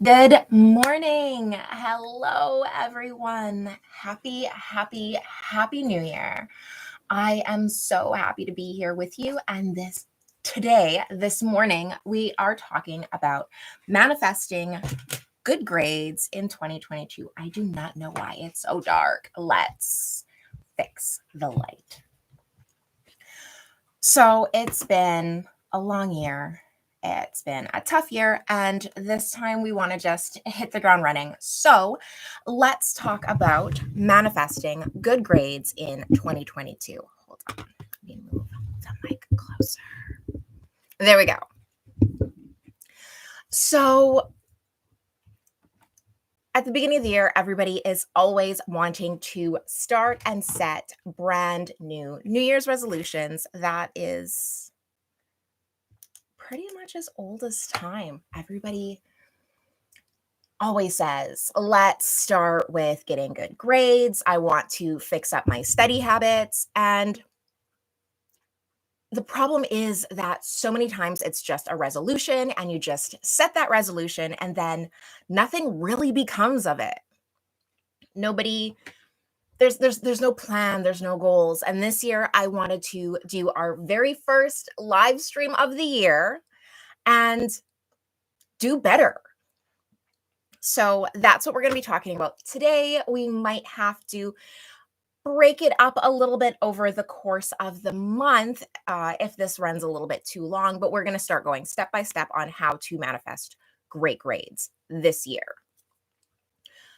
Good morning. Hello, everyone. Happy New Year. I am so happy to be here with you. And this morning, we are talking about manifesting good grades in 2022. I do not know why it's so dark. Let's fix the light. So it's been a long year. It's been a tough year, and this time we want to just hit the ground running. So let's talk about manifesting good grades in 2022. Hold on, let me move the mic closer. There we go. So at the beginning of the year, everybody is always wanting to start and set brand new New Year's resolutions. That is pretty much as old as time. Everybody always says, let's start with getting good grades. I want to fix up my study habits. And the problem is that so many times it's just a resolution and you just set that resolution and then nothing really becomes of it. There's no plan, there's no goals. And this year I wanted to do our very first live stream of the year and do better. So that's what we're going to be talking about today. We might have to break it up a little bit over the course of the month if this runs a little bit too long, but we're going to start going step by step on how to manifest great grades this year.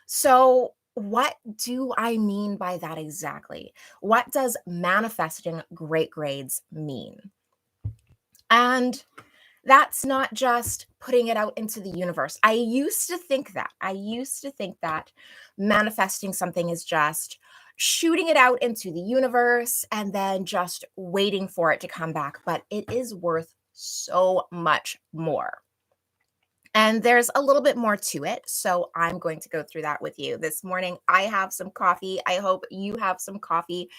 So what do I mean by that exactly? What does manifesting great grades mean? And that's not just putting it out into the universe. I used to think that manifesting something is just shooting it out into the universe and then just waiting for it to come back. But it is worth so much more. And there's a little bit more to it. So I'm going to go through that with you this morning. I have some coffee. I hope you have some coffee.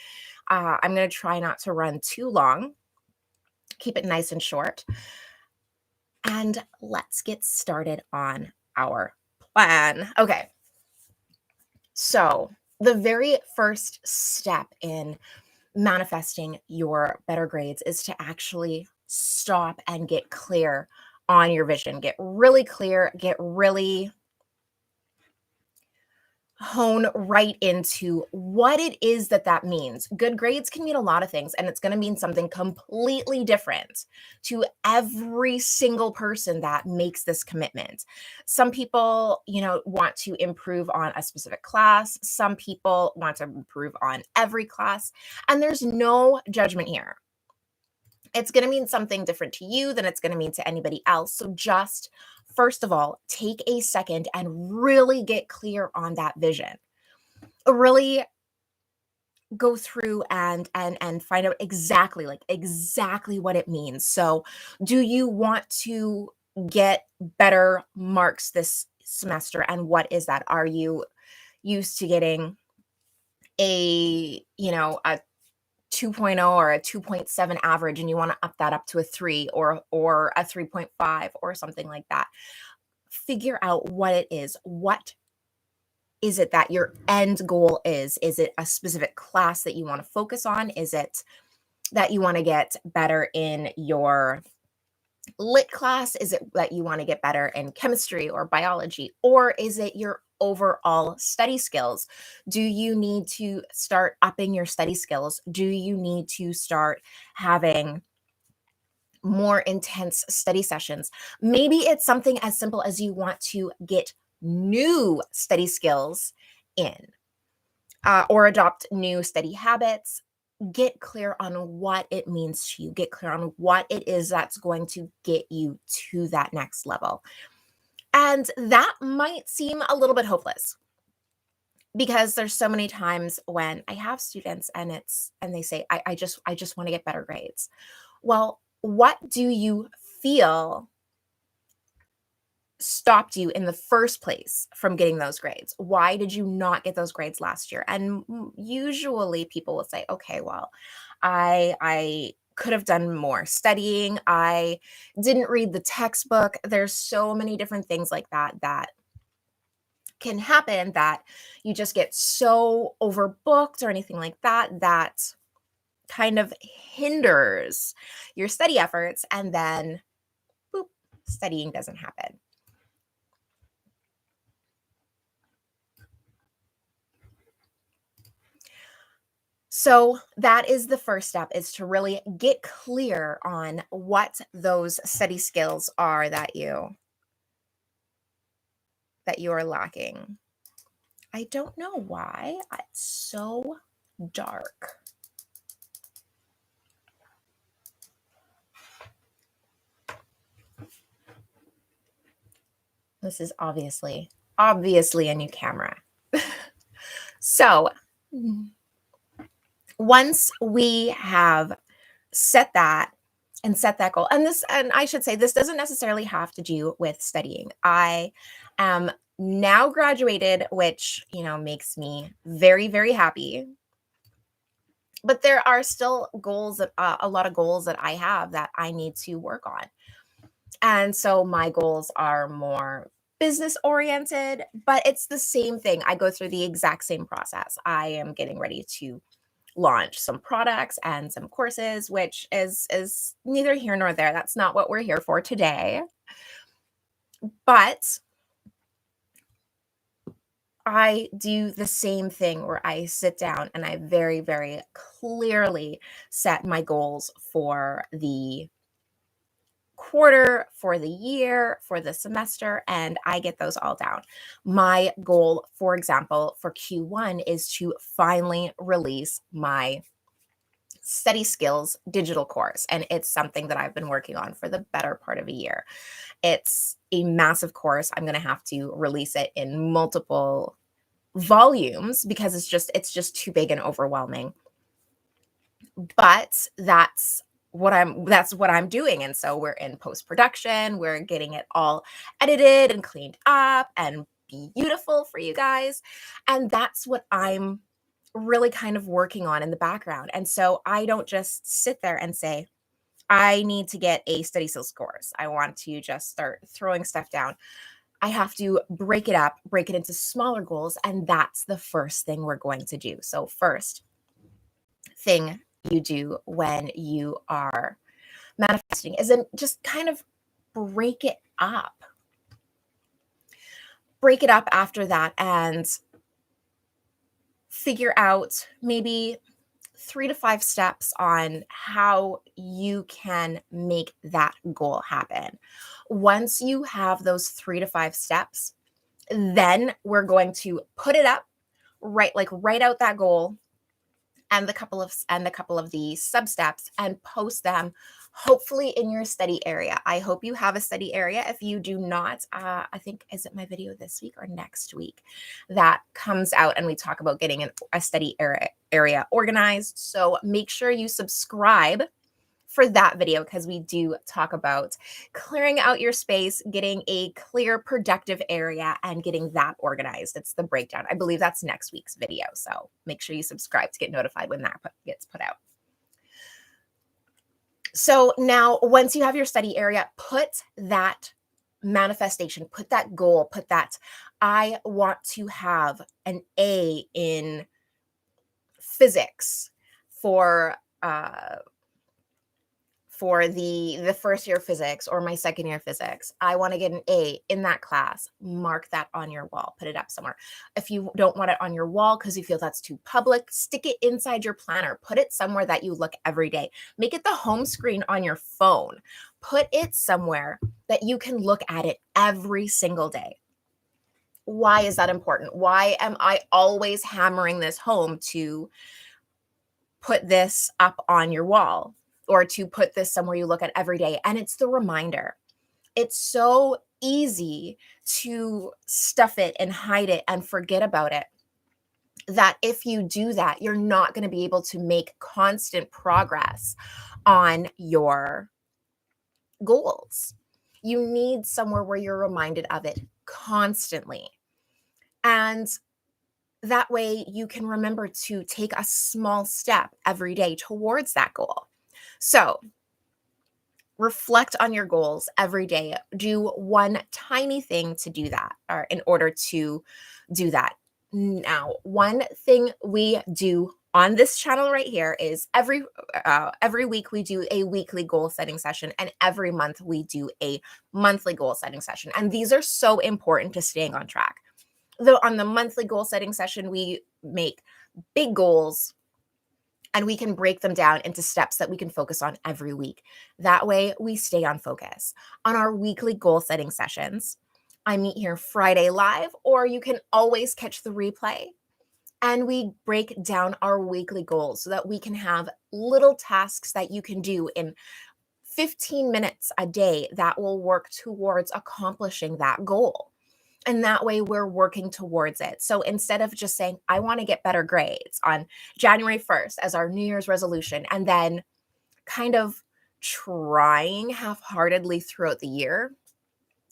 I'm going to try not to run too long, keep it nice and short. And let's get started on our plan. Okay. So the very first step in manifesting your better grades is to actually stop and get clear on your vision. Get really clear, hone right into what it is that means. Good grades can mean a lot of things, and it's going to mean something completely different to every single person that makes this commitment. Some people, want to improve on a specific class. Some people want to improve on every class, and there's no judgment here. It's going to mean something different to you than it's going to mean to anybody else. So just first of all, take a second and really get clear on that vision. Really go through and find out exactly what it means. So, do you want to get better marks this semester, and what is that? Are you used to getting a 2.0 or a 2.7 average and you want to up that up to a 3 or a 3.5 or something like that? Figure out what it is. What is it that your end goal is? Is it a specific class that you want to focus on? Is it that you want to get better in your lit class? Is it that you want to get better in chemistry or biology? Or is it your overall study skills? Do you need to start upping your study skills? Do you need to start having more intense study sessions? Maybe it's something as simple as you want to get new study skills in or adopt new study habits. Get clear on what it means to you. Get clear on what it is that's going to get you to that next level. And that might seem a little bit hopeless because there's so many times when I have students and they say, I just want to get better grades. Well, what do you feel stopped you in the first place from getting those grades? Why did you not get those grades last year? And usually people will say, okay, well, I could have done more studying. I didn't read the textbook. There's so many different things like that that can happen, that you just get so overbooked or anything like that, that kind of hinders your study efforts, and then boop, studying doesn't happen. So that is the first step, is to really get clear on what those study skills are that you are lacking. I don't know why it's so dark. This is obviously a new camera. So once we have set that goal, and I should say, this doesn't necessarily have to do with studying. I am now graduated, which, makes me very, very happy. But there are still goals, that a lot of goals that I have that I need to work on. And so my goals are more business oriented, but it's the same thing. I go through the exact same process. I am getting ready to launch some products and some courses, which is neither here nor there. That's not what we're here for today. But I do the same thing, where I sit down and I very, very clearly set my goals for the quarter, for the year, for the semester, and I get those all down. My goal, for example, for Q1 is to finally release my study skills digital course, and it's something that I've been working on for the better part of a year. It's a massive course. I'm going to have to release it in multiple volumes because it's just too big and overwhelming. But that's what I'm doing. And so we're in post-production, we're getting it all edited and cleaned up and beautiful for you guys. And that's what I'm really kind of working on in the background. And so I don't just sit there and say, I need to get a study skills course, I want to just start throwing stuff down. I have to break it up, break it into smaller goals. And that's the first thing we're going to do. So, first thing you do when you are manifesting is then just kind of break it up. Break it up after that and figure out maybe 3 to 5 steps on how you can make that goal happen. Once you have those 3 to 5 steps, then we're going to put it up, write out that goal and a couple of the sub steps, and post them, hopefully in your study area. I hope you have a study area. If you do not, I think, is it my video this week or next week that comes out, and we talk about getting a study area organized. So make sure you subscribe for that video, because we do talk about clearing out your space, getting a clear, productive area, and getting that organized. It's the breakdown. I believe that's next week's video. So make sure you subscribe to get notified when that gets put out. So now, once you have your study area, put that manifestation, put that goal, put that, I want to have an A in physics for the first year physics, or my second year physics. I want to get an A in that class. Mark that on your wall, put it up somewhere. If you don't want it on your wall because you feel that's too public, stick it inside your planner. Put it somewhere that you look every day. Make it the home screen on your phone. Put it somewhere that you can look at it every single day. Why is that important? Why am I always hammering this home to put this up on your wall, or to put this somewhere you look at every day? And it's the reminder. It's so easy to stuff it and hide it and forget about it, that if you do that, you're not going to be able to make constant progress on your goals. You need somewhere where you're reminded of it constantly. And that way you can remember to take a small step every day towards that goal. So reflect on your goals every day. Do one tiny thing to do that, or in order to do that. Now, one thing we do on this channel right here is every week we do a weekly goal setting session, and every month we do a monthly goal setting session. And these are so important to staying on track. Though on the monthly goal setting session, we make big goals and we can break them down into steps that we can focus on every week. That way, we stay on focus. On our weekly goal setting sessions, I meet here Friday live, or you can always catch the replay. And we break down our weekly goals so that we can have little tasks that you can do in 15 minutes a day that will work towards accomplishing that goal. And that way we're working towards it. So instead of just saying, I want to get better grades on January 1st as our New Year's resolution, and then kind of trying half heartedly throughout the year,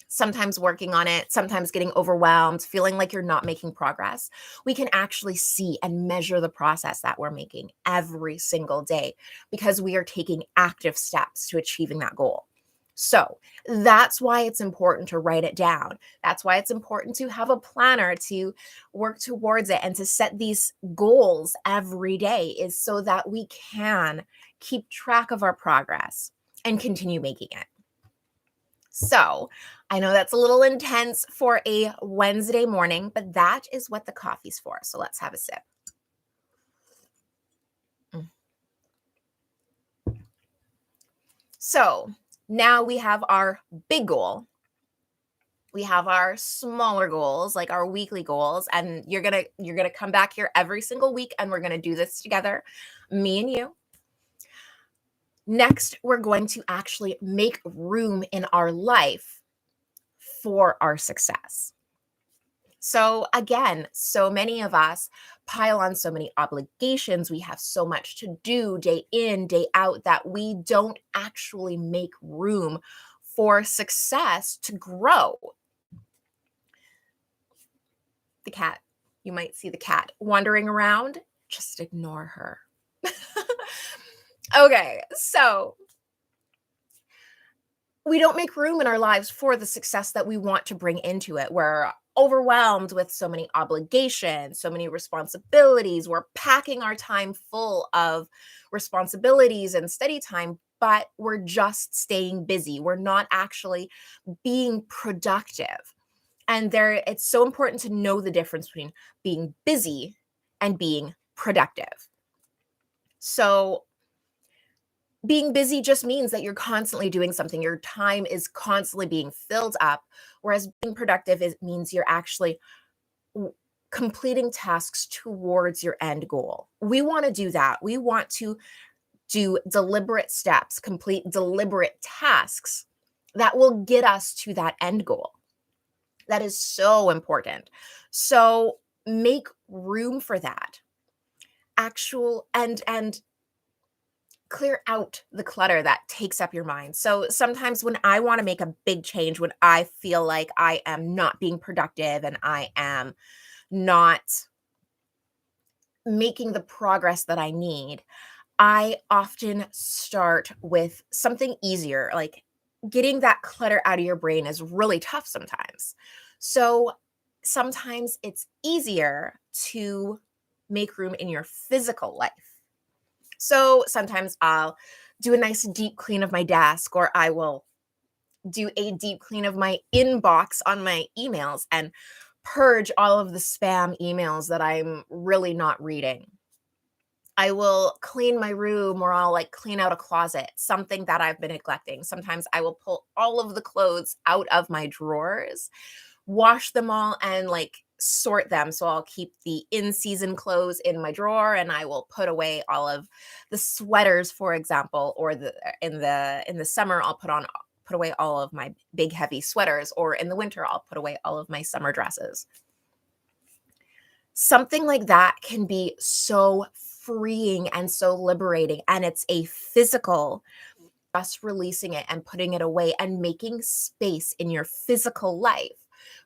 sometimes working on it, sometimes getting overwhelmed, feeling like you're not making progress, we can actually see and measure the process that we're making every single day because we are taking active steps to achieving that goal. So that's why it's important to write it down. That's why it's important to have a planner to work towards it and to set these goals every day, is so that we can keep track of our progress and continue making it. So I know that's a little intense for a Wednesday morning, but that is what the coffee's for. So let's have a sip. So now we have our big goal. We have our smaller goals, like our weekly goals, and you're going to come back here every single week and we're going to do this together, me and you. Next, we're going to actually make room in our life for our success. So again, so many of us pile on so many obligations. We have so much to do day in, day out, that we don't actually make room for success to grow. The cat, you might see the cat wandering around. Just ignore her. Okay, so we don't make room in our lives for the success that we want to bring into it. We're overwhelmed with so many obligations, so many responsibilities. We're packing our time full of responsibilities and study time, but we're just staying busy. We're not actually being productive. And it's so important to know the difference between being busy and being productive. So being busy just means that you're constantly doing something. Your time is constantly being filled up, whereas being productive means you're actually completing tasks towards your end goal. We want to do that. We want to do deliberate steps, complete deliberate tasks that will get us to that end goal. That is so important. So make room for that. And clear out the clutter that takes up your mind. So sometimes when I want to make a big change, when I feel like I am not being productive and I am not making the progress that I need, I often start with something easier. Like, getting that clutter out of your brain is really tough sometimes. So sometimes it's easier to make room in your physical life. So sometimes I'll do a nice deep clean of my desk, or I will do a deep clean of my inbox on my emails and purge all of the spam emails that I'm really not reading. I will clean my room, or I'll clean out a closet, something that I've been neglecting. Sometimes I will pull all of the clothes out of my drawers, wash them all, and sort them. So I'll keep the in-season clothes in my drawer, and I will put away all of the sweaters, for example, or in the summer I'll put away all of my big heavy sweaters, or in the winter I'll put away all of my summer dresses. Something like that can be so freeing and so liberating, and it's a physical, just releasing it and putting it away and making space in your physical life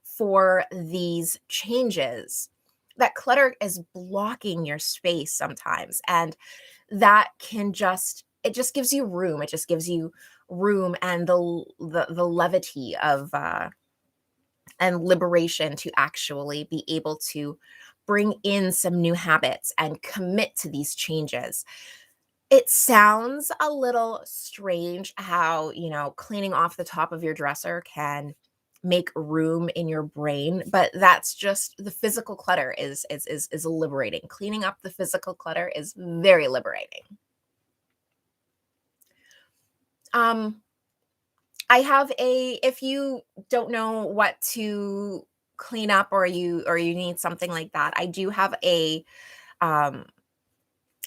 for these changes. That clutter is blocking your space sometimes, and that can just it just gives you room. It just gives you room and the levity of and liberation to actually be able to bring in some new habits and commit to these changes. It sounds a little strange how, cleaning off the top of your dresser can make room in your brain, but that's just the physical clutter is liberating. Cleaning up the physical clutter is very liberating. Um I have if you don't know what to clean up, or you need something like that, I do have um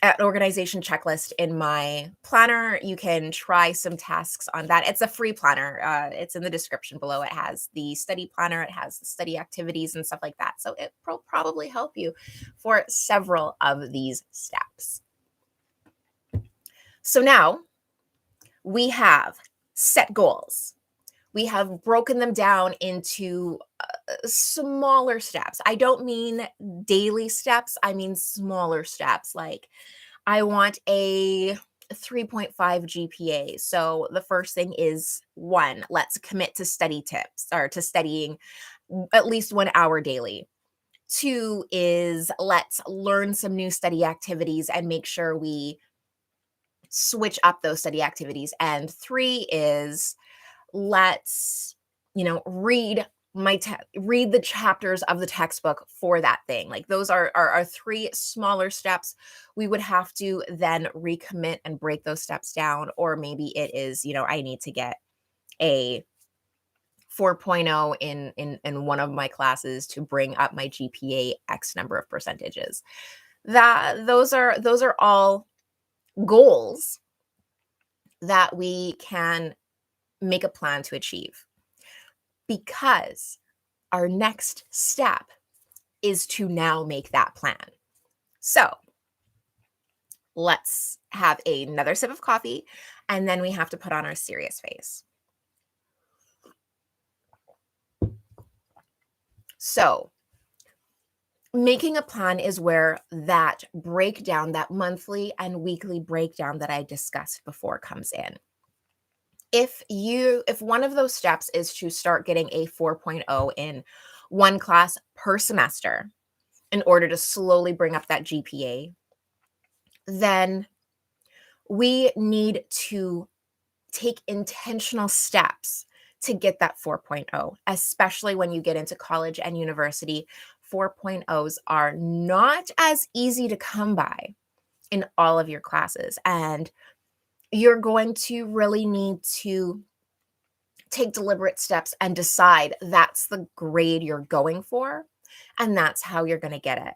an organization checklist in my planner. You can try some tasks on that. It's a free planner. It's in the description below. It has the study planner, it has the study activities and stuff like that. So it will probably help you for several of these steps. So now we have set goals. We have broken them down into smaller steps. I don't mean daily steps, I mean smaller steps. Like, I want a 3.5 GPA. So the first thing is, one, let's commit to study tips, or to studying at least 1 hour daily. Two is, let's learn some new study activities and make sure we switch up those study activities. And three is, let's read the chapters of the textbook for that thing. Like, those are three smaller steps. We would have to then recommit and break those steps down, or maybe it is, I need to get a 4.0 in one of my classes to bring up my GPA X number of percentages. Those are all goals that we can make a plan to achieve, because our next step is to now make that plan. So let's have another sip of coffee, and then we have to put on our serious face. So making a plan is where that breakdown, that monthly and weekly breakdown that I discussed before, comes in. If one of those steps is to start getting a 4.0 in one class per semester in order to slowly bring up that GPA, then we need to take intentional steps to get that 4.0, especially when you get into college and university. 4.0s are not as easy to come by in all of your classes, and you're going to really need to take deliberate steps and decide that's the grade you're going for, and that's how you're going to get it.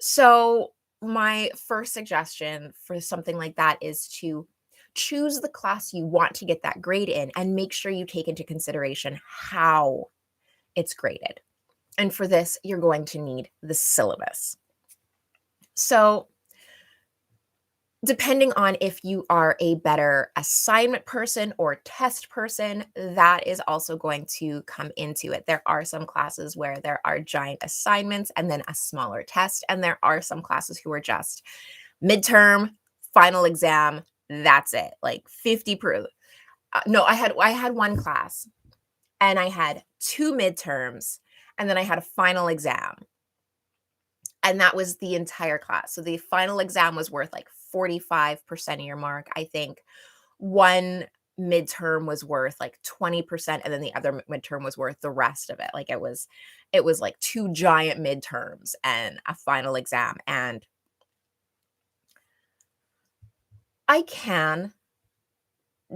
So my first suggestion for something like that is to choose the class you want to get that grade in, and make sure you take into consideration how it's graded. And for this, you're going to need the syllabus. So depending on if you are a better assignment person or test person, that is also going to come into it. There are some classes where there are giant assignments and then a smaller test, and there are some classes who are just midterm, final exam, that's it. Like 50 per no, I had one class, and I had 2 midterms, and then I had a final exam. And that was the entire class. So the final exam was worth like 45% of your mark. I think one midterm was worth like 20%, and then the other midterm was worth the rest of it. Like, it was like 2 giant midterms and a final exam. And I can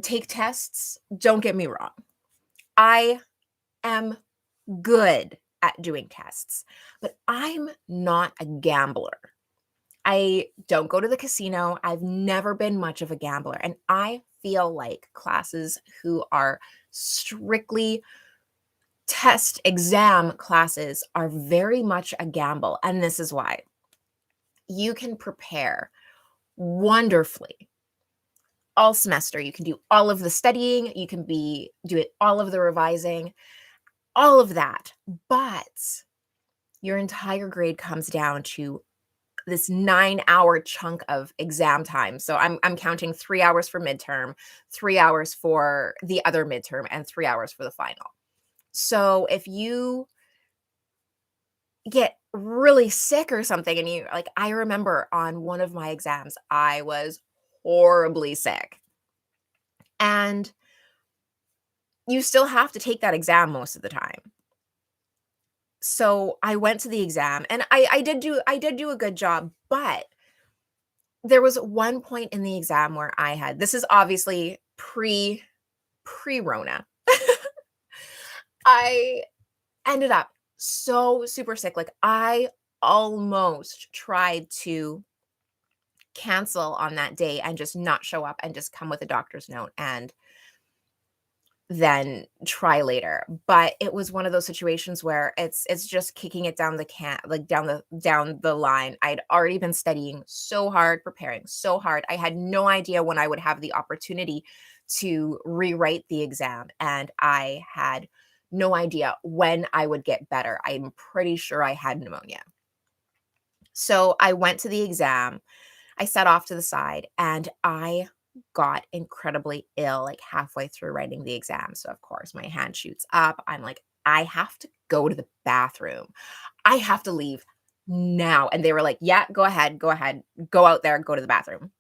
take tests, don't get me wrong. I am good at doing tests, but I'm not a gambler. I don't go to the casino. I've never been much of a gambler. And I feel like classes who are strictly test exam classes are very much a gamble. And this is why. You can prepare wonderfully all semester. You can do all of the studying. You can do it all of the revising, all of that. But your entire grade comes down to this 9-hour chunk of exam time. So I'm counting 3 hours for midterm, 3 hours for the other midterm, and 3 hours for the final. So if you get really sick or something and you like, I remember on one of my exams, I was horribly sick. And you still have to take that exam most of the time. So I went to the exam and I did do a good job, but there was one point in the exam where I had, this is obviously pre-Rona. I ended up so super sick. Like I almost tried to cancel on that day and just not show up and just come with a doctor's note and then try later. But it was one of those situations where it's just kicking it down the can like down the line. I'd already been studying so hard, preparing so hard. I had no idea when I would have the opportunity to rewrite the exam, and I had no idea when I would get better. I'm pretty sure I had pneumonia. So I went to the exam. I sat off to the side and I got incredibly ill like halfway through writing the exam. So, of course, my hand shoots up. I'm like, I have to go to the bathroom. I have to leave now. And they were like, yeah, go ahead, go out there, go to the bathroom.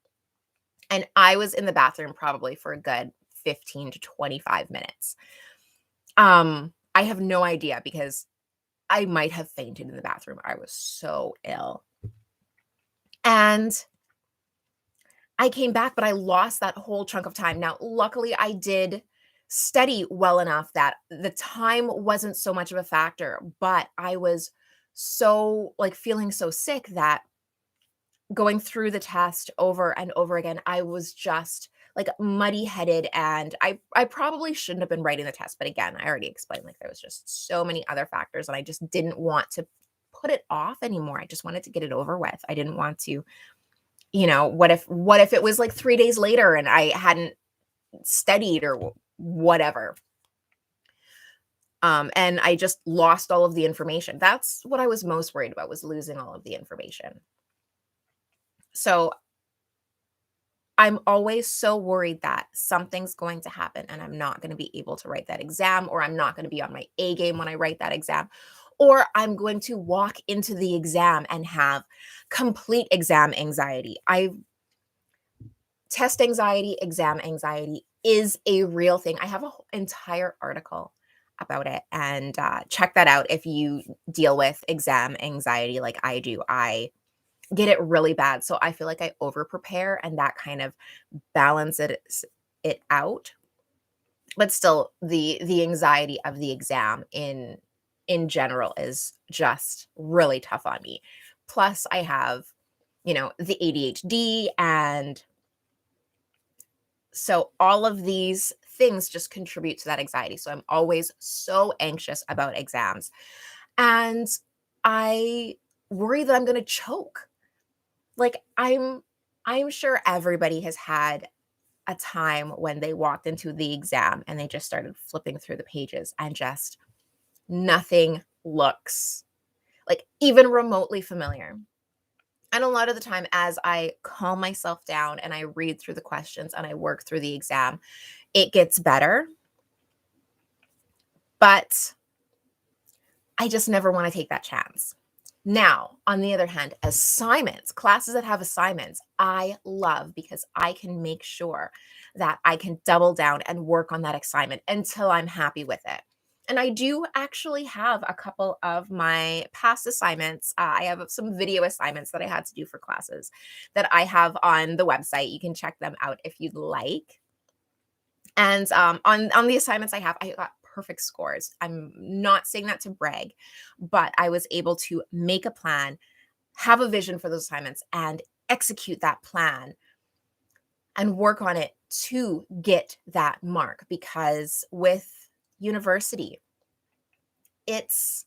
And I was in the bathroom probably for a good 15 to 25 minutes. I have no idea because I might have fainted in the bathroom. I was so ill. And I came back, but I lost that whole chunk of time. Now, luckily, I did study well enough that the time wasn't so much of a factor, but I was so like feeling so sick that going through the test over and over again, I was just like muddy headed and I probably shouldn't have been writing the test, but again, I already explained like there was just so many other factors and I just didn't want to put it off anymore. I just wanted to get it over with. I didn't want to, what if it was like 3 days later and I hadn't studied or whatever. And I just lost all of the information. That's what I was most worried about, was losing all of the information. So I'm always so worried that something's going to happen and I'm not going to be able to write that exam, or I'm not going to be on my A game when I write that exam, or I'm going to walk into the exam and have complete exam anxiety. Test anxiety, exam anxiety is a real thing. I have an entire article about it, and check that out if you deal with exam anxiety like I do. I get it really bad, so I feel like I over prepare, and that kind of balances it out. But still, the anxiety of the exam in general is just really tough on me. Plus, I have the ADHD, and so all of these things just contribute to that anxiety. So I'm always so anxious about exams. And I worry that I'm going to choke. Like I'm sure everybody has had a time when they walked into the exam and they just started flipping through the pages and just nothing looks like even remotely familiar. And a lot of the time, as I calm myself down and I read through the questions and I work through the exam, it gets better. But I just never want to take that chance. Now, on the other hand, assignments, classes that have assignments, I love because I can make sure that I can double down and work on that assignment until I'm happy with it. And I do actually have a couple of my past assignments. I have some video assignments that I had to do for classes that I have on the website. You can check them out if you'd like. And on the assignments I have, I got perfect scores. I'm not saying that to brag, but I was able to make a plan, have a vision for those assignments, and execute that plan and work on it to get that mark. Because with university, it's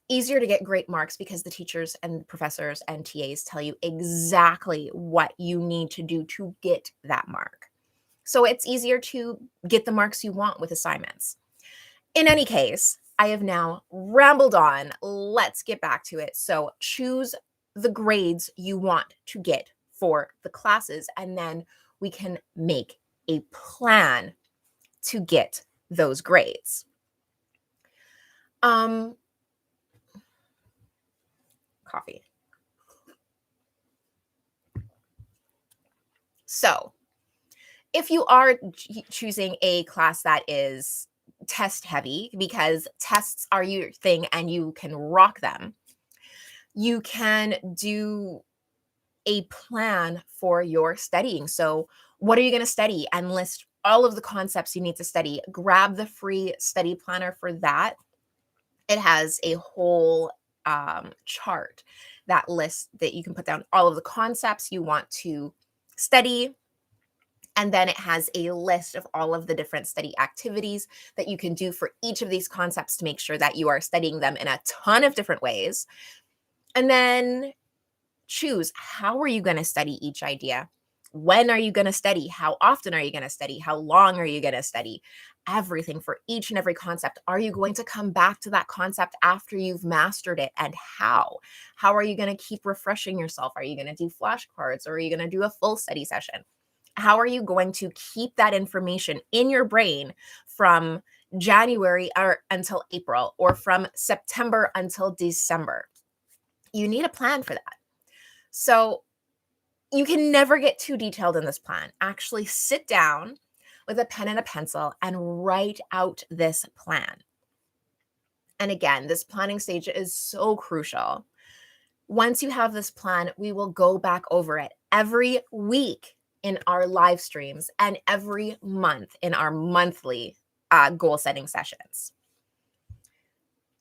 easier to get great marks because the teachers and professors and TAs tell you exactly what you need to do to get that mark. So it's easier to get the marks you want with assignments. In any case, I have now rambled on. Let's get back to it. So choose the grades you want to get for the classes, and then we can make a plan to get those grades. Coffee. So, if you are choosing a class that is test heavy, because tests are your thing and you can rock them, you can do a plan for your studying. So, what are you going to study? And list all of the concepts you need to study. Grab the free study planner for that. It has a whole chart that lists that you can put down all of the concepts you want to study. And then it has a list of all of the different study activities that you can do for each of these concepts to make sure that you are studying them in a ton of different ways. And then choose, how are you going to study each idea? When are you going to study? How often are you going to study? How long are you going to study? Everything for each and every concept. Are you going to come back to that concept after you've mastered it? And how? How are you going to keep refreshing yourself? Are you going to do flashcards, or are you going to do a full study session? How are you going to keep that information in your brain from January or until April, or from September until December? You need a plan for that. So you can never get too detailed in this plan. Actually sit down with a pen and a pencil and write out this plan. And again, this planning stage is so crucial. Once you have this plan, we will go back over it every week in our live streams and every month in our monthly goal setting sessions.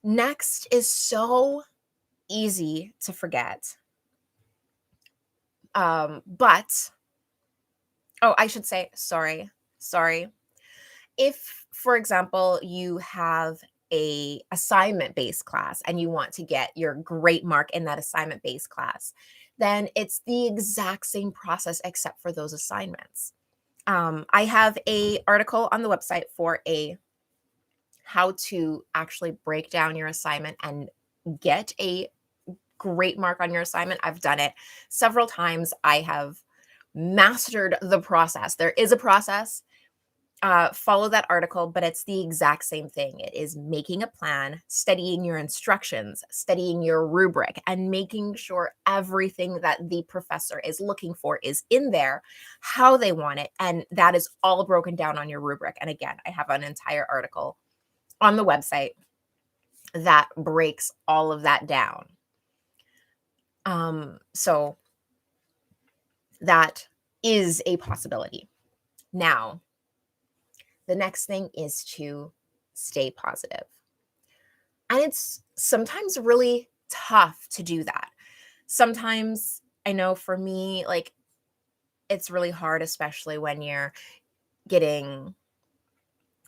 Next is so easy to forget. But, oh, I should say, sorry. If, for example, you have a assignment-based class and you want to get your great mark in that assignment-based class, then it's the exact same process except for those assignments. I have a article on the website for how to actually break down your assignment and get a great mark on your assignment. I've done it several times. I have mastered the process. There is a process. Follow that article, but it's the exact same thing. It is making a plan, studying your instructions, studying your rubric, and making sure everything that the professor is looking for is in there, how they want it, and that is all broken down on your rubric. And again, I have an entire article on the website that breaks all of that down. So that is a possibility. Now, the next thing is to stay positive. And it's sometimes really tough to do that. Sometimes, I know for me, like, it's really hard, especially when you're getting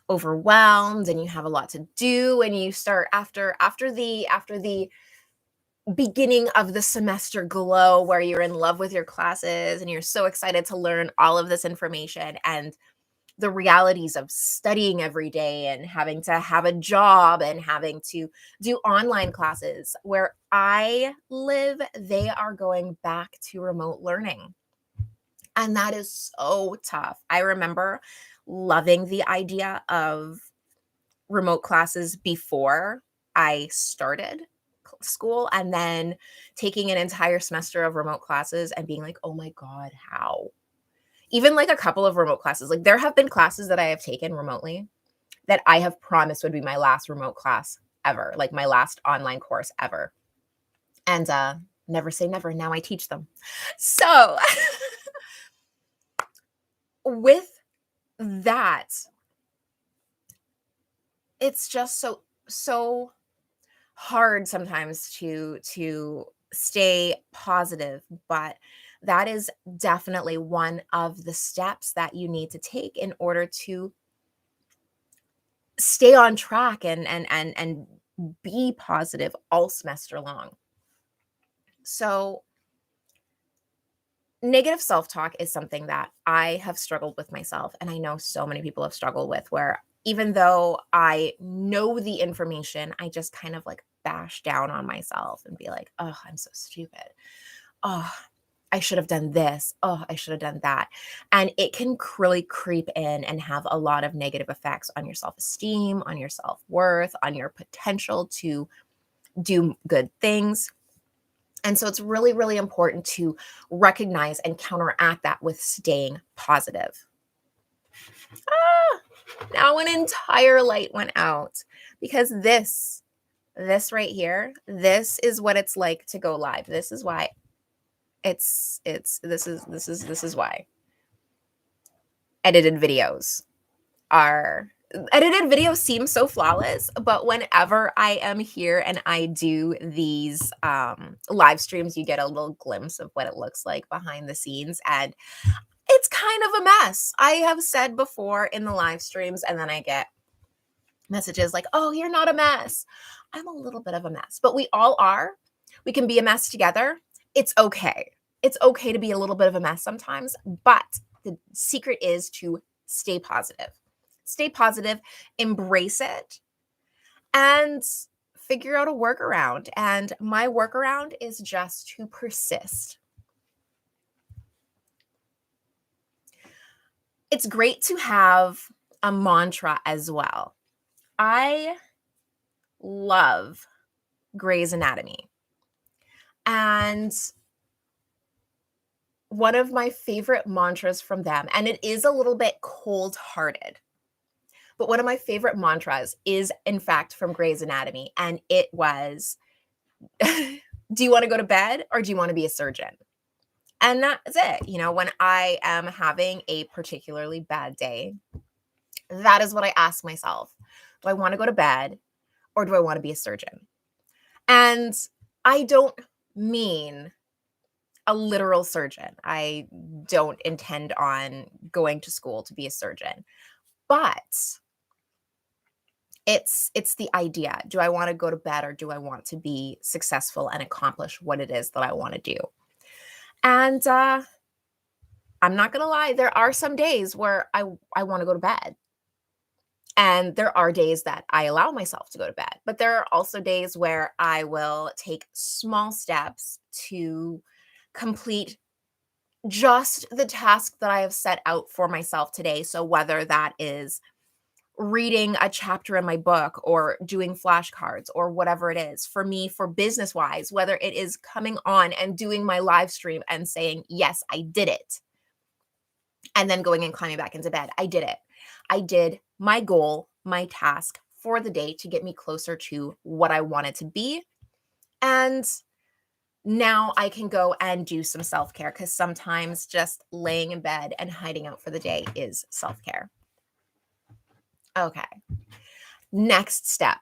overwhelmed and you have a lot to do, and you start after the beginning of the semester glow where you're in love with your classes and you're so excited to learn all of this information, and the realities of studying every day and having to have a job and having to do online classes. Where I live, they are going back to remote learning. And that is so tough. I remember loving the idea of remote classes before I started school, and then taking an entire semester of remote classes and being like, oh my God, how? Even like a couple of remote classes. Like, there have been classes that I have taken remotely that I have promised would be my last remote class ever, like my last online course ever. And never say never. Now I teach them. So with that, it's just so hard sometimes to stay positive, but that is definitely one of the steps that you need to take in order to stay on track and be positive all semester long. So negative self-talk is something that I have struggled with myself, and I know so many people have struggled with, where even though I know the information, I just kind of like bash down on myself and be like, oh, I'm so stupid. Oh, I should have done this. Oh, I should have done that. And it can really creep in and have a lot of negative effects on your self esteem, on your self worth, on your potential to do good things. And so it's really, really important to recognize and counteract that with staying positive. Ah, now an entire light went out because this right here, this is what it's like to go live. This is why this is why edited videos are edited videos seem so flawless, but whenever I am here and I do these live streams, you get a little glimpse of what it looks like behind the scenes, and it's kind of a mess. I have said before in the live streams, and then I get messages like, oh, you're not a mess. I'm a little bit of a mess, but we all are. We can be a mess together. It's okay. It's okay to be a little bit of a mess sometimes, but the secret is to stay positive. Stay positive, embrace it, and figure out a workaround. And my workaround is just to persist. It's great to have a mantra as well. I love Grey's Anatomy. And one of my favorite mantras from them, and it is a little bit cold-hearted, but one of my favorite mantras is, in fact, from Grey's Anatomy. And it was, do you want to go to bed or do you want to be a surgeon? And that's it. You know, when I am having a particularly bad day, that is what I ask myself. Do I want to go to bed or do I want to be a surgeon? And I don't mean a literal surgeon. I don't intend on going to school to be a surgeon. But it's the idea. Do I want to go to bed or do I want to be successful and accomplish what it is that I want to do? And I'm not going to lie, there are some days where I want to go to bed. And there are days that I allow myself to go to bed. But there are also days where I will take small steps to complete just the task that I have set out for myself today. So whether that is reading a chapter in my book or doing flashcards or whatever it is, for me, for business wise, whether it is coming on and doing my live stream and saying, yes, I did it. And then going and climbing back into bed. I did it. I did my goal, my task for the day to get me closer to what I wanted to be. And now I can go and do some self-care, because sometimes just laying in bed and hiding out for the day is self-care. Okay. Next step.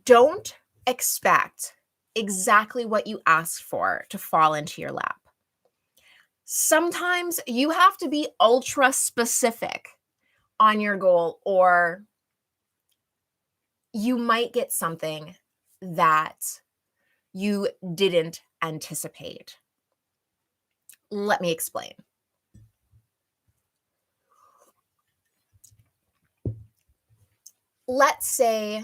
Don't expect exactly what you asked for to fall into your lap. Sometimes you have to be ultra specific on your goal, or you might get something that you didn't anticipate. Let me explain. Let's say,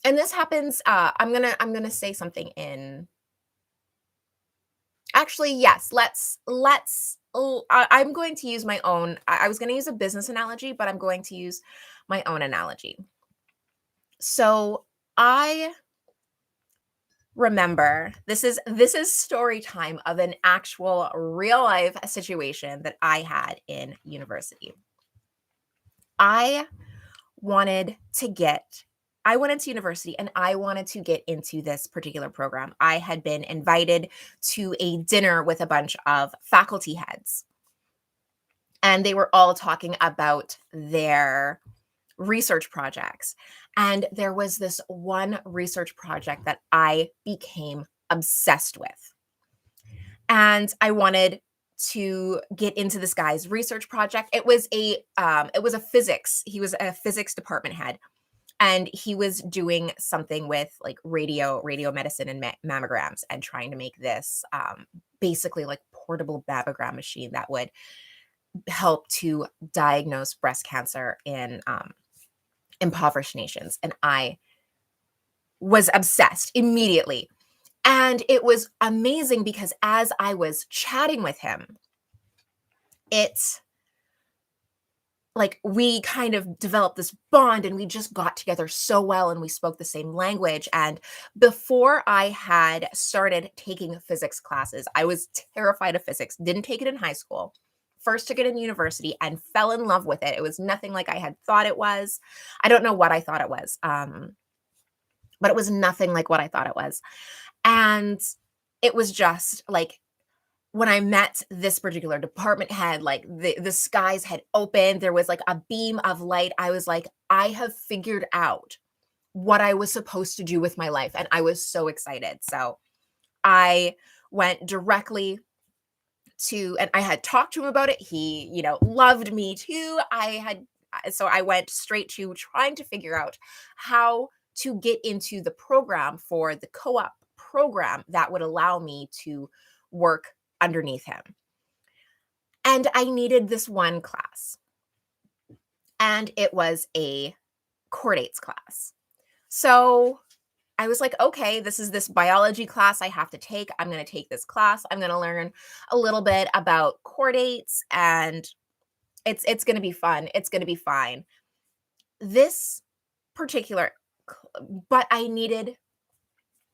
and this happens, I'm gonna say something in, actually, yes, I'm going to use my own, I was gonna use a business analogy, but I'm going to use my own analogy. So I remember, this is story time of an actual real life situation that I had in university. I went into university and I wanted to get into this particular program. I had been invited to a dinner with a bunch of faculty heads, and they were all talking about their research projects. And there was this one research project that I became obsessed with. And I wanted to get into this guy's research project. It was a physics. He was a physics department head, and he was doing something with like radio medicine and mammograms, and trying to make this basically like portable mammogram machine that would help to diagnose breast cancer in impoverished nations. And I was obsessed immediately. And it was amazing because as I was chatting with him, it's like we kind of developed this bond and we just got together so well and we spoke the same language. And before I had started taking physics classes, I was terrified of physics, didn't take it in high school. First took it in university and fell in love with it. It was nothing like I had thought it was. I don't know what I thought it was, but it was nothing like what I thought it was. And it was just like when I met this particular department head, like the skies had opened, there was like a beam of light. I was like, I have figured out what I was supposed to do with my life. And I was so excited. So I went directly to, and I had talked to him about it. He, loved me too. So I went straight to trying to figure out how to get into the program for the co-op program that would allow me to work underneath him. And I needed this one class. And it was a chordates class. So I was like, okay, this is this biology class I have to take. I'm going to take this class. I'm going to learn a little bit about chordates and it's going to be fun. It's going to be fine. This particular but I needed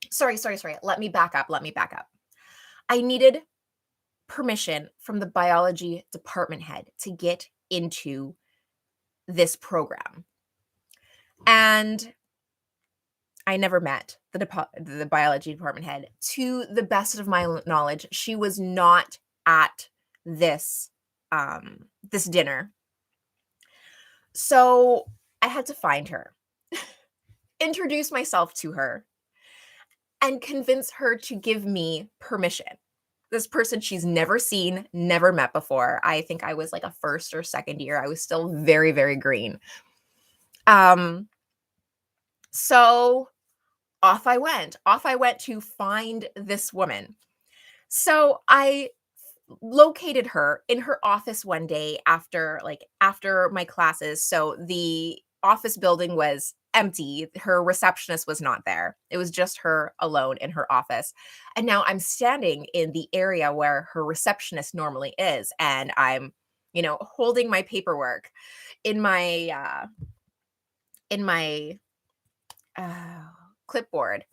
sorry. Let me back up. I needed permission from the biology department head to get into this program. And I never met the biology department head. To the best of my knowledge, she was not at this this dinner. So I had to find her, introduce myself to her, and convince her to give me permission. This person she's never seen, never met before. I think I was like a first or second year. I was still very, very green. So off I went. Off I went to find this woman. So I located her in her office one day after my classes. So the office building was empty. Her receptionist was not there. It was just her alone in her office. And now I'm standing in the area where her receptionist normally is and I'm, holding my paperwork in my clipboard.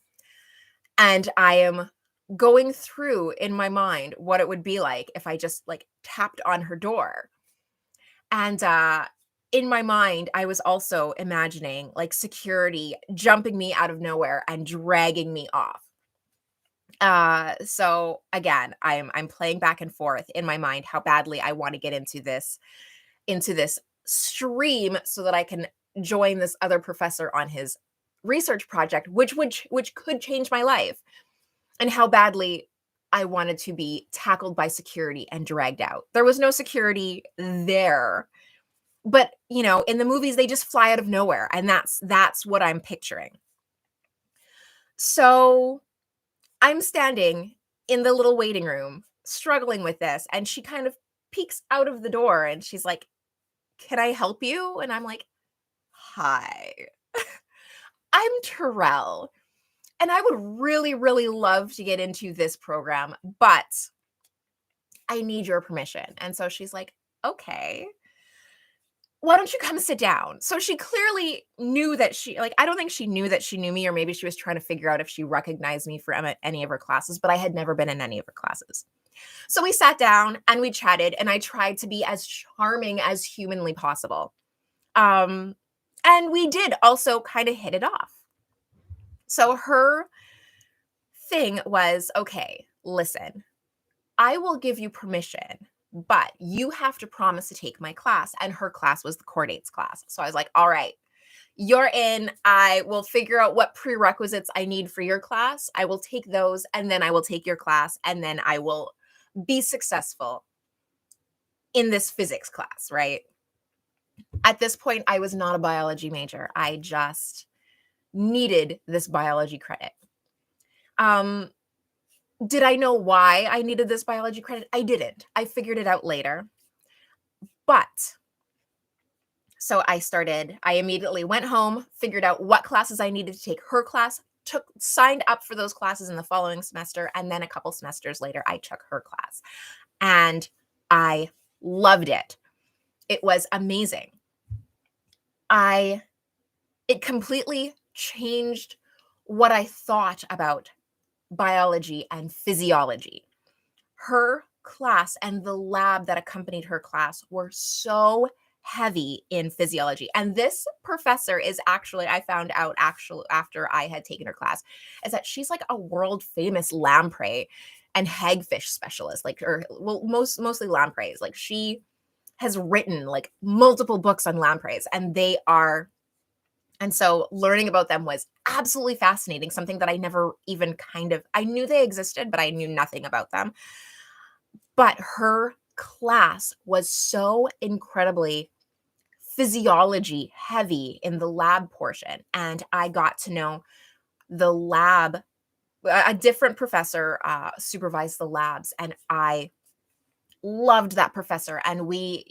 And I am going through in my mind what it would be like if I just tapped on her door. And in my mind, I was also imagining like security jumping me out of nowhere and dragging me off. So again, I'm playing back and forth in my mind how badly I want to get into this stream so that I can join this other professor on his research project, which could change my life, and how badly I wanted to be tackled by security and dragged out. There was no security there. But, in the movies they just fly out of nowhere and that's what I'm picturing. So, I'm standing in the little waiting room struggling with this and she kind of peeks out of the door and she's like, "Can I help you?" And I'm like, "Hi. I'm Terrell. And I would really, really love to get into this program, but I need your permission." And so she's like, "Okay, why don't you come sit down?" So she clearly knew that I don't think she knew that she knew me, or maybe she was trying to figure out if she recognized me from any of her classes, but I had never been in any of her classes. So we sat down and we chatted and I tried to be as charming as humanly possible. And we did also kind of hit it off. So her thing was, "Okay, listen, I will give you permission, but you have to promise to take my class." And her class was the chordates class. So I was like, "All right, you're in. I will figure out what prerequisites I need for your class. I will take those and then I will take your class and then I will be successful in this physics class," right? At this point, I was not a biology major. I just needed this biology credit. Did I know why I needed this biology credit? I didn't. I figured it out later. But so I immediately went home, figured out what classes I needed to take her class, signed up for those classes in the following semester, and then a couple semesters later, I took her class, and I loved it. It was amazing. It completely changed what I thought about biology and physiology. Her class and the lab that accompanied her class were so heavy in physiology. And this professor is actually, I found out actually after I had taken her class, is that she's like a world famous lamprey and hagfish specialist, like, or well, mostly lampreys. Like, she has written like multiple books on lampreys, and so learning about them was absolutely fascinating, something that I never even I knew they existed, but I knew nothing about them. But her class was so incredibly physiology heavy in the lab portion, and I got to know the lab. A different professor supervised the labs, and I loved that professor, and we,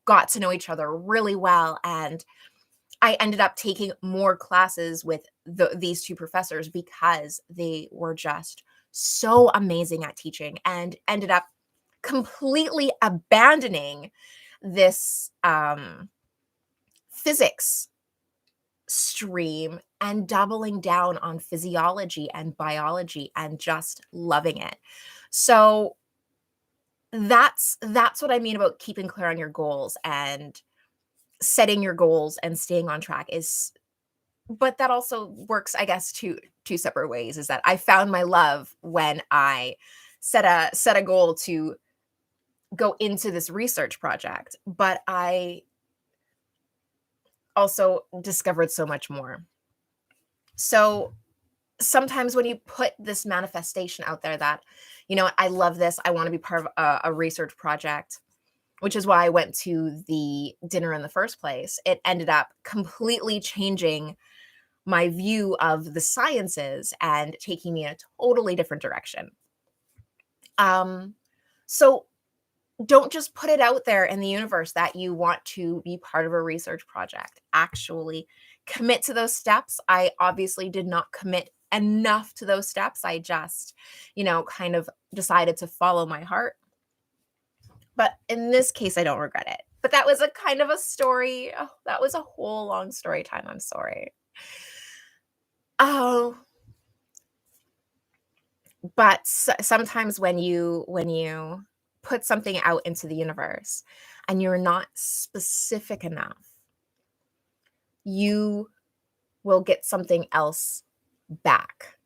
got to know each other really well, and I ended up taking more classes with these two professors because they were just so amazing at teaching, and ended up completely abandoning this physics stream and doubling down on physiology and biology and just loving it. So that's what I mean about keeping clear on your goals and setting your goals and staying on track but that also works, I guess, two separate ways. Is that I found my love when I set a goal to go into this research project, but I also discovered so much more. So sometimes when you put this manifestation out there that, I love this, I want to be part of a research project, which is why I went to the dinner in the first place, it ended up completely changing my view of the sciences and taking me in a totally different direction. So don't just put it out there in the universe that you want to be part of a research project. Actually commit to those steps. I obviously did not commit enough to those steps. I just, kind of decided to follow my heart. But in this case, I don't regret it. But that was a kind of a story. Oh, that was a whole long story time. I'm sorry. Oh, but sometimes when you put something out into the universe and you're not specific enough, you will get something else back.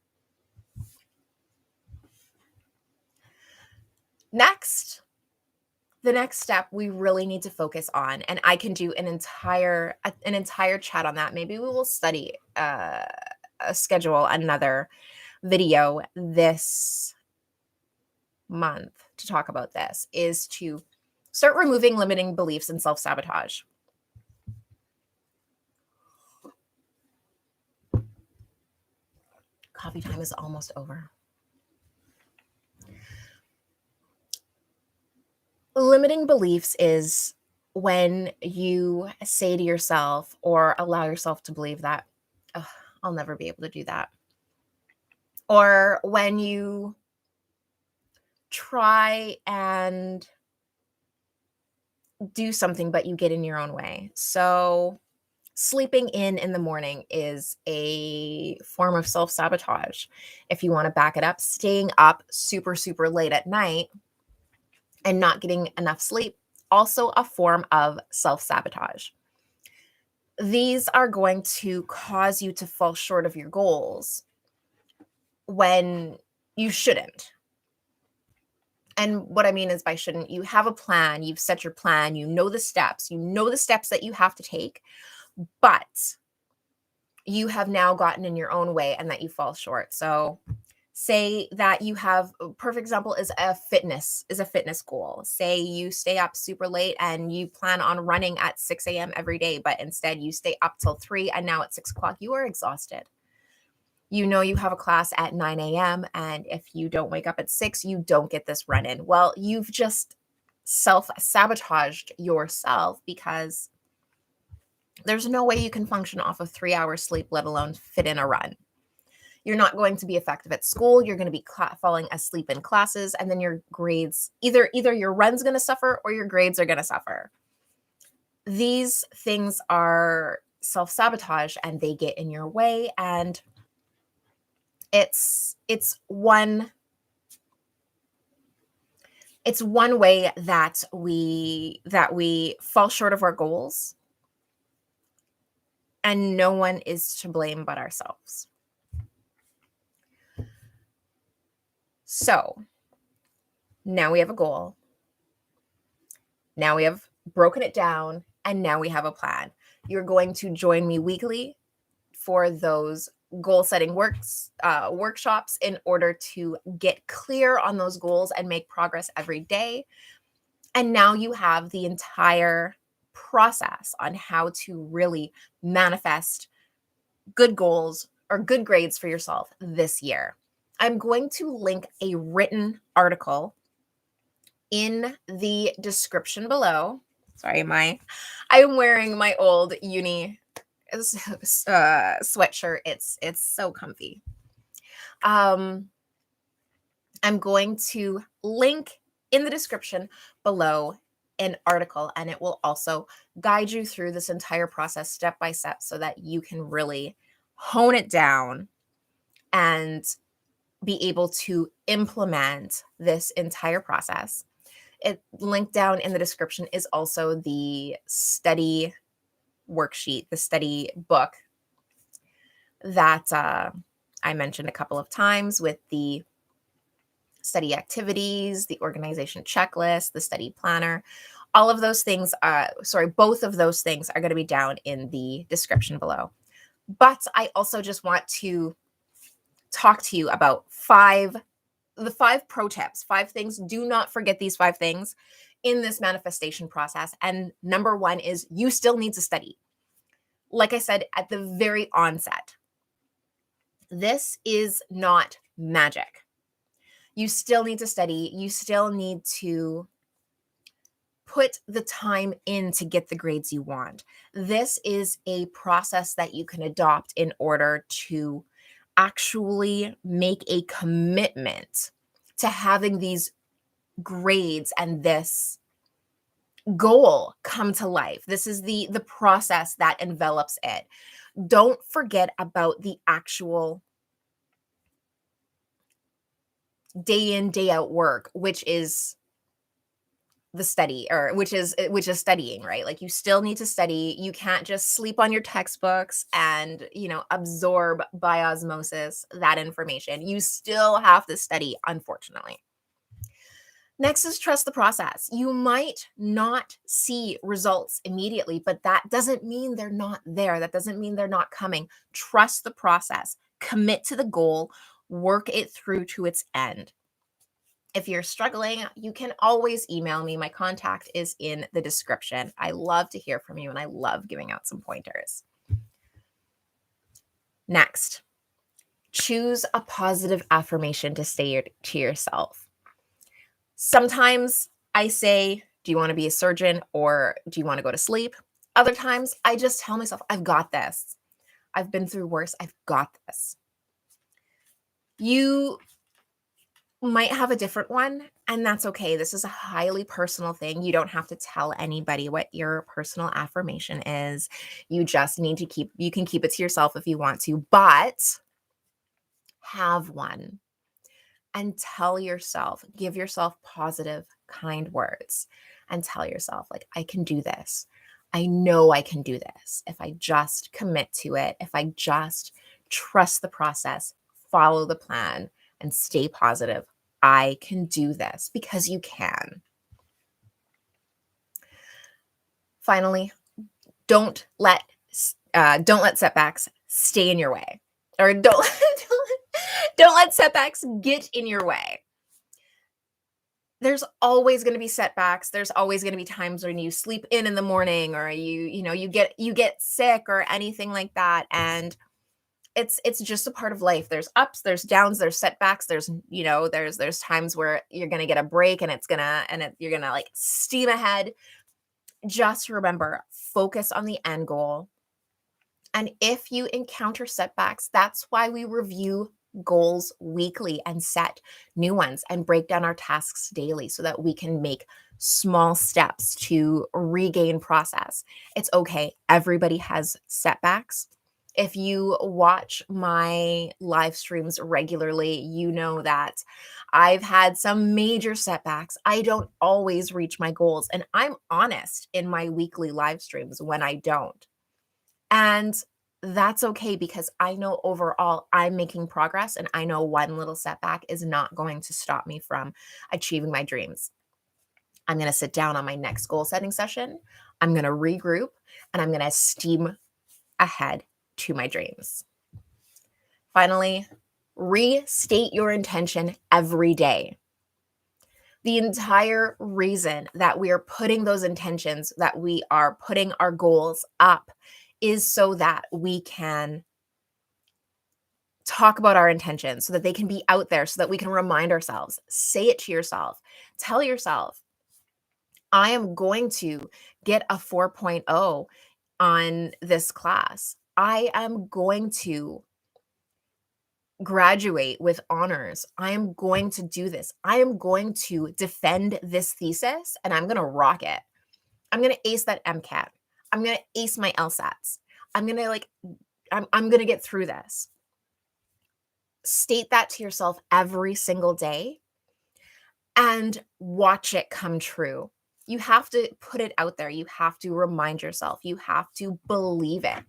The next step we really need to focus on, and I can do an entire chat on that. Maybe we will schedule another video this month to talk about this, is to start removing limiting beliefs and self-sabotage. Coffee time is almost over. Limiting beliefs is when you say to yourself or allow yourself to believe that, "Ugh, I'll never be able to do that." Or when you try and do something, but you get in your own way. So sleeping in the morning is a form of self-sabotage. If you want to back it up, staying up super, super late at night and not getting enough sleep, also a form of self-sabotage. These are going to cause you to fall short of your goals when you shouldn't. And what I mean is by shouldn't, you have a plan, you've set your plan, you know the steps that you have to take, but you have now gotten in your own way and that you fall short. So say that you have, a perfect example is a fitness goal. Say you stay up super late and you plan on running at 6 a.m. every day, but instead you stay up till 3 and now at 6 o'clock you are exhausted. You have a class at 9 a.m. and if you don't wake up at 6, you don't get this run in. Well, you've just self-sabotaged yourself because there's no way you can function off of 3 hours sleep, let alone fit in a run. you're not going to be effective at school. You're going to be falling asleep in classes, and then your grades, either your run's going to suffer or your grades are going to suffer. These things are self-sabotage, and they get in your way, and it's one way that we fall short of our goals, and no one is to blame but ourselves. So now we have a goal. Now we have broken it down, and now we have a plan. You're going to join me weekly for those goal setting workshops in order to get clear on those goals and make progress every day. And now you have the entire process on how to really manifest good goals or good grades for yourself this year. I'm going to link a written article in the description below. Sorry, I'm wearing my old uni sweatshirt. It's so comfy. I'm going to link in the description below an article, and it will also guide you through this entire process step by step so that you can really hone it down and be able to implement this entire process. It linked down in the description is also the study worksheet, the study book that I mentioned a couple of times, with the study activities, the organization checklist, the study planner. All of those things, both of those things are going to be down in the description below. But I also just want to talk to you about the 5 pro tips, 5 things. Do not forget these 5 things in this manifestation process. And number 1 is you still need to study. Like I said at the very onset, this is not magic. You still need to study. You still need to put the time in to get the grades you want. This is a process that you can adopt in order to actually make a commitment to having these grades and this goal come to life. This is the process that envelops it. Don't forget about the actual day in, day out work, which is the study, or which is studying, right? Like, you still need to study. You can't just sleep on your textbooks and, absorb by osmosis that information. You still have to study, unfortunately. Next is trust the process. You might not see results immediately, but that doesn't mean they're not there. That doesn't mean they're not coming. Trust the process. Commit to the goal. Work it through to its end. If you're struggling, you can always email me. My contact is in the description. I love to hear from you, and I love giving out some pointers. Next, choose a positive affirmation to say to yourself. Sometimes I say, do you want to be a surgeon, or do you want to go to sleep? Other times I just tell myself, I've got this. I've been through worse. I've got this. You might have a different one, and that's okay. This is a highly personal thing. You don't have to tell anybody what your personal affirmation is. You just need to you can keep it to yourself if you want to, but have one and tell yourself, give yourself positive, kind words, and tell yourself, like, I can do this. I know I can do this. If I just commit to it, if I just trust the process, follow the plan, and stay positive, I can do this, because you can. Finally, don't let setbacks stay in your way, or don't let setbacks get in your way. There's always going to be setbacks. There's always going to be times when you sleep in the morning, or you get sick or anything like that, and it's just a part of life. There's ups, there's downs, there's setbacks. There's times where you're going to get a break, and you're going to like steam ahead. Just remember, focus on the end goal. And if you encounter setbacks, that's why we review goals weekly and set new ones and break down our tasks daily so that we can make small steps to regain process. It's okay. Everybody has setbacks. If you watch my live streams regularly, you know that I've had some major setbacks. I don't always reach my goals, and I'm honest in my weekly live streams when I don't. And that's okay because I know overall I'm making progress, and I know one little setback is not going to stop me from achieving my dreams. I'm going to sit down on my next goal setting session. I'm going to regroup and I'm going to steam ahead to my dreams. Finally, restate your intention every day. The entire reason that we are putting those intentions, that we are putting our goals up, is so that we can talk about our intentions, so that they can be out there, so that we can remind ourselves. Say it to yourself. Tell yourself, I am going to get a 4.0 on this class. I am going to graduate with honors. I am going to do this. I am going to defend this thesis and I'm going to rock it. I'm going to ace that MCAT. I'm going to ace my LSATs. I'm going to I'm going to get through this. State that to yourself every single day and watch it come true. You have to put it out there. You have to remind yourself. You have to believe it.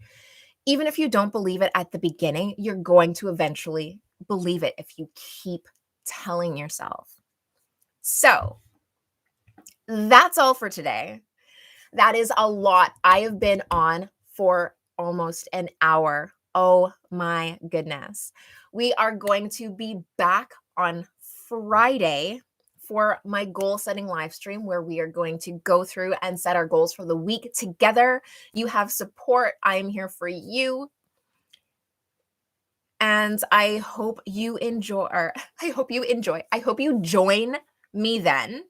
Even if you don't believe it at the beginning, you're going to eventually believe it if you keep telling yourself. So that's all for today. That is a lot. I have been on for almost an hour. Oh my goodness. We are going to be back on Friday for my goal setting live stream, where we are going to go through and set our goals for the week together. You have support. I am here for you. And I hope you enjoy, or I hope you join me then.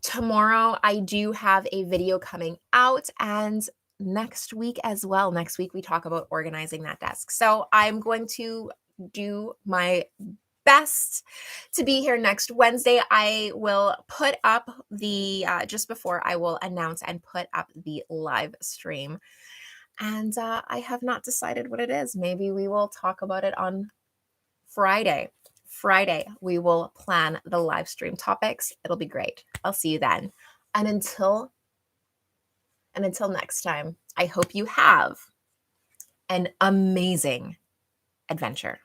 Tomorrow I do have a video coming out, and next week as well. Next week we talk about organizing that desk. So I'm going to do my best to be here next Wednesday. I will put up the, just before I will announce and put up the live stream. And I have not decided what it is. Maybe we will talk about it on Friday. We will plan the live stream topics. It'll be great. I'll see you then. And until next time, I hope you have an amazing adventure.